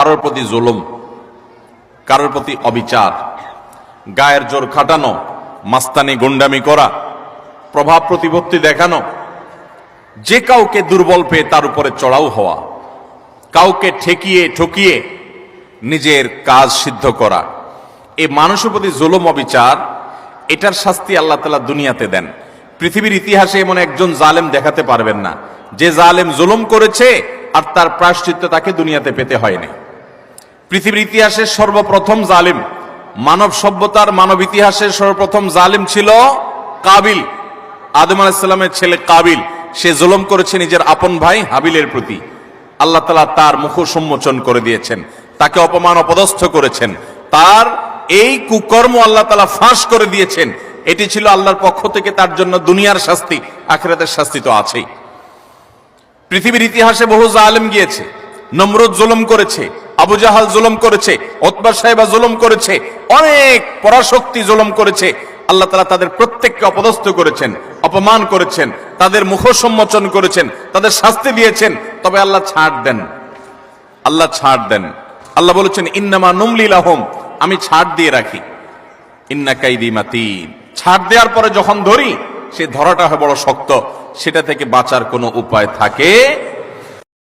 কারোর প্রতি জুলুম, কারোর প্রতি অবিচার, গায়ের জোর খাটানো, মাস্তানি গুন্ডামি করা, প্রভাব প্রতিপত্তি দেখানো, যে কাউকে দুর্বল পেয়ে তার উপরে চড়াও হওয়া, কাউকে ঠকিয়ে নিজের কাজ সিদ্ধ করা, এই মানুষের প্রতি জুলুম অবিচার, এটার শাস্তি আল্লাহ তাআলা দুনিয়াতে দেন। পৃথিবীর ইতিহাসে এমন একজন জালেম দেখাতে পারবেন না যে জালেম জুলুম করেছে আর তার প্রায়শ্চিত্ত তাকে দুনিয়াতে পেতে হয়নি। পৃথিবীর ইতিহাসের সর্বপ্রথম জালিম, মানব সভ্যতার মানব ইতিহাসের সর্বপ্রথম জালিম ছিল কাবিল, আদম আলাইহিস সালামের ছেলে কাবিল। সে জুলুম করেছে নিজের আপন ভাই হাবিলের প্রতি। আল্লাহ তাআলা তার মুখ সম্মোচন করে দিয়েছেন, তাকে অপমান অপদস্থ করেছেন, তার এই কুকর্ম আল্লাহ তাআলা ফাঁস করে দিয়েছেন। এটি ছিল আল্লাহর পক্ষ থেকে তার জন্য দুনিয়ার শাস্তি, আখিরাতের শাস্তি তো আছেই। পৃথিবীর ইতিহাসে বহু জালেম গিয়েছে, নমরুদ জুলুম করেছে, আবু জাহাল জুলুম করেছে, উতবা সাহেবা জুলুম করেছে, অনেক পরাশক্তি জুলুম করেছে। আল্লাহ তাআলা তাদের প্রত্যেককে অপদস্থ করেছেন, অপমান করেছেন, তাদের মুখ সম্মোচন করেছেন, তাদের শাস্তি দিয়েছেন। তবে আল্লাহ ছাড় দেন, আল্লাহ ছাড় দেন। আল্লাহ বলেছেন ইন্নামা নুমলি লাহুম, আমি ছাড় দিয়ে রাখি। ইন্না কাইদি মাতিন, ছাড় দেওয়ার পরে যখন ধরি সে ধরাটা হয় বড় শক্ত, সেটা থেকে বাঁচার কোনো উপায় থাকে